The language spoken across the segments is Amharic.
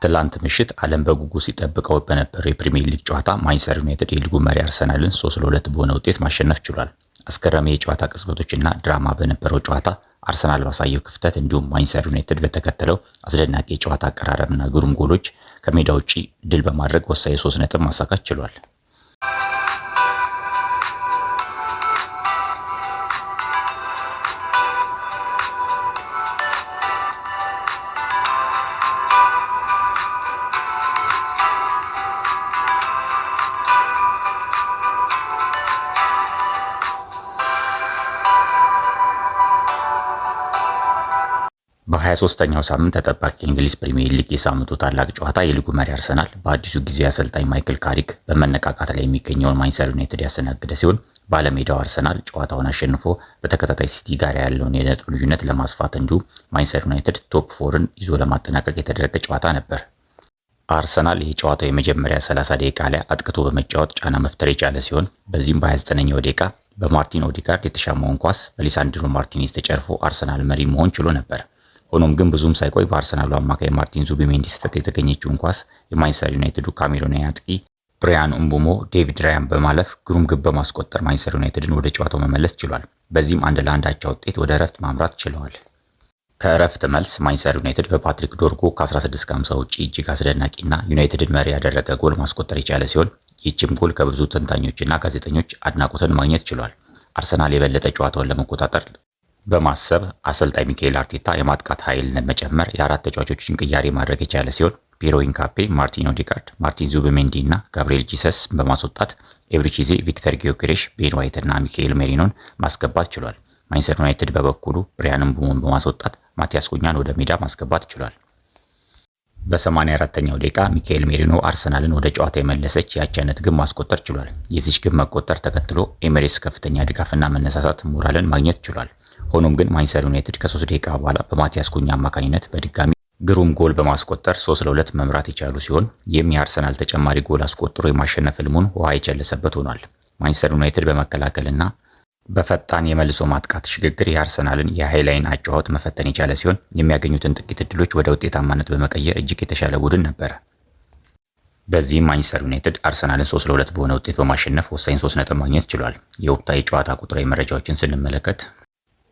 ትላንት ምሽት ዓለም በጉጉት ሲጠብቀው በነበረው የፕሪሚየር ሊግ ጨዋታ ማንቸስተር ዩናይትድ የሊጉ መሪ አርሰናልን 3-2 በሆነ ውጤት ማሸነፍ ችሏል። አስገራሚ የጨዋታ ቅጽበቶችና ድራማ በነበረው ጨዋታ አርሰናል ባሳየው ክፍተት እንዲሁም ማንቸስተር ዩናይትድ በተከተለው አስደናቂ የጨዋታ አቀራረብና ግሩም ጎሎች ከሜዳ ውጪ ድል በማድረግ ወሳኝ 3 ነጥብ ማሳካት ችሏል። በ23ኛው ሳምንት ተጠባቂ የእንግሊዝ ፕሪሚየር ሊግ የሳምንቱ ታላቅ ጨዋታ የሊጉ መሪ አርሰናል በአዲሱ ጊዜ አሰልጣኝ ማይክል ካሪክ በመነቃቃት ላይ የሚገኘውን ማንቸስተር ዩናይትድ ያስተናገደ ሲሆን ባለሜዳው አርሰናል ጨዋታውን አሸንፎ በተከታታይ ሲቲ ጋር ያለውን የነጥብ ልዩነት ለማስፋት እንዲሁም ማንቸስተር ዩናይትድ ቶፕ 4ን ይዞ ለማጠናቀቅ የተደረገ ጨዋታ ነበር። አርሰናል የጨዋታው የመጀመሪያ 30 ደቂቃ ላይ አጥቅቶ በመጫወት ጫና መፍጠር የቻለ ሲሆን በዚህም በ29ኛው ደቂቃ በማርቲን ኦዲጋርድ የተሻማውን ኳስ በሊሳንድሮ ማርቲኔዝ ተጨርፎ አርሰናል መሪ መሆን ችሎ ነበር። ሆኖም ግን ብዙም ሳይቆይ በአርሰናሉ አማካይ ማርቲን ዙቢሜንዲ ስህተት የተገኘችውን ኳስ የማንቸስተር ዩናይትዱ ካሜሩናዊ አጥቂ ብሪያን እምቡሞ ዴቪድ ራያን በማለፍ ግሩም ግብ በማስቆጠር ማንቸስተር ዩናይትድን ወደ ጨዋታው መመለስ ችሏል። በዚህም 1-1 አቻ ውጤት ወደ እረፍት ማምራት ችለዋል። ከእረፍት መልስ ማንቸስተር ዩናይትድ በፓትሪክ ዶርጉ ከ16:50 ውጪ እጅግ አስደናቂና ዩናይትድን መሪ ያደረገ ጎል ማስቆጠር የቻለ ሲሆን ይህችም ጎል ከብዙ ተንታኞችና ጋዜጠኞች አድናቆትን ማግኘት ችሏል። አርሰናል የበለጠ ጨዋታውን ለመቆጣጠር በማሰብ አሰልጣኝ ሚካኤል አርቴታ የማጥቃት ኃይልን መጨመር የአራት ተጫዋቾችን ቅያሬ ማድረግ የቻለ ሲሆን ፒየሮ ኢንካፔ፣ ማርቲን ኦዲጋርድ፣ ማርቲን ዙቢሜንዲ እና ጋብሪኤል ጂሰስ በማስወጣት ኤብሪቺዜ፣ ቪክተር ጊዮኬሬሽ፣ ቤን ዋይት እና ሚካኤል ሜሪኖን ማስገባት ችሏል። ማንቸስተር ዩናይትድ በበኩሉ ብሪያን እምቡሞን በማስወጣት ማቲያስ ኩኛን ወደ ሜዳ ማስገባት ችሏል። በ84ኛው ደቂቃ ሚካኤል ሜሪኖ አርሰናልን ወደ ጨዋታ የመለሰች የአቻነት ግብ ማስቆጠር ችሏል። የዚች ግብ መቆጠር ተከትሎ ኤሚሬትስ ከፍተኛ ድጋፍና መነሳሳት ሞራልን ማግኘት ችሏል። ሆኖም ግን ማንቸስተር ዩናይትድ ከ3 ደቂቃ በኋላ በማቲያስ ኩኛ አማካኝነት በድጋሚ ግሩም ጎል በማስቆጠር 3-2 መምራት የቻሉ ሲሆን ይህም የአርሰናል ተጨማሪ ጎል አስቆጥሮ የማሸነፍ ህልሙን ውሃ የቸለሰበት ሆኗል። ማንቸስተር ዩናይትድ በመከላከልና በፈጣን የመልሶ ማጥቃት ሽግግር የአርሰናልን የሃይላይን አጨዋወት መፈተን የቻለ ሲሆን የሚያገኙትን ጥቂት እድሎች ወደ ውጤታማነት በመቀየር እጅግ የተሻለ ቡድን ነበር። በዚህም ማንቸስተር ዩናይትድ አርሰናልን 3-2 በሆነ ውጤት በማሸነፍ ወሳኝ 3 ነጥብ ማግኘት ችሏል። የወቅታዊ ጨዋታ ቁጥራዊ መረጃዎችን ስንመለከት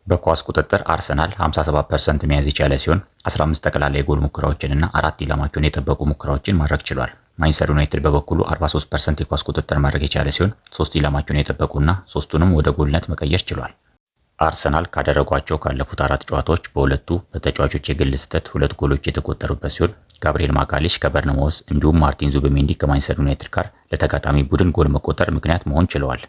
በኳስ ቁጥጥር አርሰናል 57% መያዝ የቻለ ሲሆን 15 ጠቅላላ የጎል ሙከራዎችንና 4 ኢላማቸውን የጠበቁ ሙከራዎችን ማድረግ ችሏል። ማንቸስተር ዩናይትድ በበኩሉ 43% የኳስ ቁጥጥር ማድረግ የቻለ ሲሆን 3 ኢላማቸውን የጠበቁና 3ቱንም ወደ ጎልነት መቀየር ችሏል። አርሰናል ካደረጓቸው ካለፉት 4 ጨዋታዎች በሁለቱ በተጫዋቾች የግል ስህተት 2 ጎሎች የተቆጠሩበት ሲሆን ጋብሪኤል ማጋሌሽ ከበርነማውዝ እንዲሁም ማርቲን ዙቢሜንዲ ከማንቸስተር ዩናይትድ ጋር ለተጋጣሚ ቡድን ጎል መቆጠር ምክንያት መሆን ችለዋል።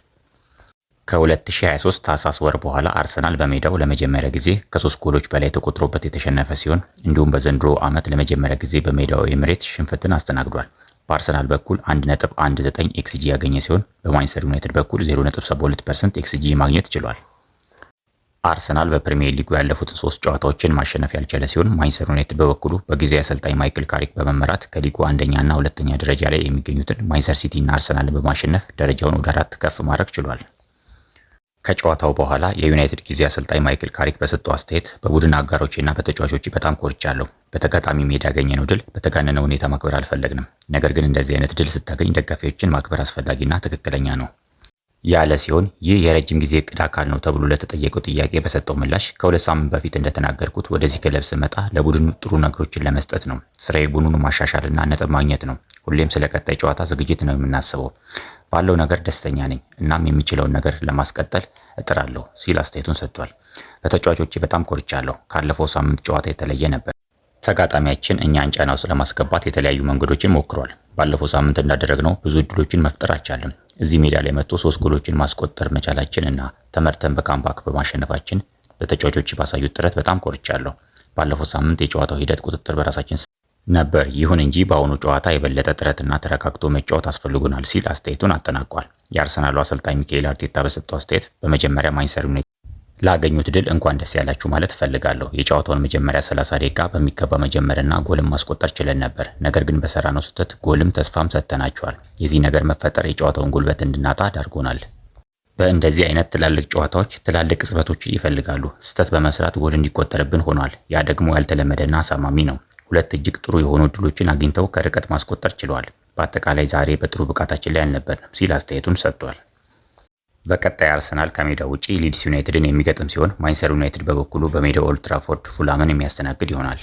ከ2023 ታህሳስ ወር በኋላ አርሰናል በሜዳው ለመጀመሪያ ጊዜ ከ3 ጎሎች በላይ ተቆጥሮበት የተሸነፈ ሲሆን እንዲሁም በዘንድሮ ዓመት ለመጀመሪያ ጊዜ በሜዳው ኤሚሬትስ ሽንፈትን አስተናግዷል። በአርሰናል በኩል 1.19 ኤክስጂ ያገኘ ሲሆን በማንቸስተር ዩናይትድ በኩል 0.72% ኤክስጂ ማግኘት ችሏል። አርሰናል በፕሪሚየር ሊጉ ያለፉትን 3 ጨዋታዎችን ማሸነፍ ያልቻለ ሲሆን ማንቸስተር ዩናይትድ በበኩሉ በጊዜያዊ አሰልጣኝ ማይክል ካሪክ በመመራት ከሊጉ አንደኛና ሁለተኛ ደረጃ ላይ የሚገኙትን ማንቸስተር ሲቲ እና አርሰናልን በማሸነፍ ደረጃውን ወደ 4 ከፍ ማድረግ ችሏል። ከጨዋታው በኋላ የዩናይትድ ጊዜ አሰልጣኝ ማይክል ካሪክ በሰጠው አስተያየት በቡድን አጋሮችና በተጫዋቾች በጣም ኮርቻለሁ። በተጋጣሚ ሜዳ ያገኘነው ድል በተጋነነ ሁኔታ ማክበር አልፈለግንም። ነገር ግን እንደዚህ አይነት ድል ስታገኝ ደጋፊዎችን ማክበር አስፈላጊና ትክክለኛ ነው ያለ ሲሆን ይህ የረጅም ጊዜ እቅድ አካል ነው ተብሎ ለተጠየቀው ጥያቄ በሰጠው ምላሽ ከ2 ሳምንት በፊት እንደተናገርኩት ወደዚህ ክለብ ስመጣ ለቡድኑ ጥሩ ነገሮችን ለመስጠት ነው። ስራዬ ቡድኑን ማሻሻልና ነጥብ ማግኘት ነው። ሁሌም ስለ ቀጣይ ጨዋታ ዝግጅት ነው የምናስበው። ባለው ነገር ደስተኛ ነኝ። እናም የሚችለውን ነገር ለማስቀጠል እጥራለሁ ሲል አስተያየቱን ሰጥቷል። በተጫዋቾቼ በጣም ኮርቻለሁ። ካለፈው ሳምንት ጨዋታ የተለየ ነበር። ተጋጣሚያችን እኛን ጫና ውስጥ ለማስገባት የተለያዩ መንገዶችን ሞክሯል። ባለፈው ሳምንት እንዳደረግነው ብዙ እድሎችን መፍጠር አልቻለም። እዚህ ሜዳ ላይ መጥቶ 3 ጎሎችን ማስቆጠር መቻላችን እና ተመርተን በካምባክ በማሸነፋችን በተጫዋቾች ባሳዩት ጥረት በጣም ኮርቻለሁ። ባለፈው ሳምንት የጨዋታው ሂደት ቁጥጥር በራሳችን ነበር። ይሁን እንጂ በአሁኑ ጨዋታ የበለጠ ጥረትና ተረጋግቶ መጫወት አስፈልጎናል ሲል አስተያየቱን አጠናቋል። የአርሰናሉ አሰልጣኝ ሚካኤል አርቴታ በሰጠው አስተያየት በመጀመሪያ ማንቸስተር ዩናይትድ ላገኙት ድል እንኳን ደስ ያላችሁ ማለት እፈልጋለሁ። የጨዋታውን መጀመሪያ 30 ደቂቃ በሚገባ መጀመርና ጎልም ማስቆጠር ችለን ነበር። ነገር ግን በሰራነው ስህተት ጎልም ተስፋም ሰጥተናቸዋል። የዚህ ነገር መፈጠር የጨዋታውን ጉልበት እንድናጣ አድርጎናል። በእንደዚህ አይነት ትላልቅ ጨዋታዎች ትላልቅ ቅጽበቶች ይፈልጋሉ። ስህተት በመስራት ጎል እንዲቆጠርብን ሆኗል። ያ ደግሞ ያልተለመደና አሳማሚ ነው። ሁለት እጅግ ጥሩ የሆኑ እድሎችን አግኝተው ከርቀት ማስቆጠር ችለዋል። በአጠቃላይ ዛሬ በጥሩ ብቃታችን ላይ አልነበርንም ሲል አስተያየቱን ሰጥቷል። በቀጣይ አርሰናል ከሜዳው ውጪ ሊድስ ዩናይትድን የሚገጥም ሲሆን ማንቸስተር ዩናይትድ በበኩሉ በሜዳው ኦልድ ትራፎርድ ፉላምን የሚያስተናግድ ይሆናል።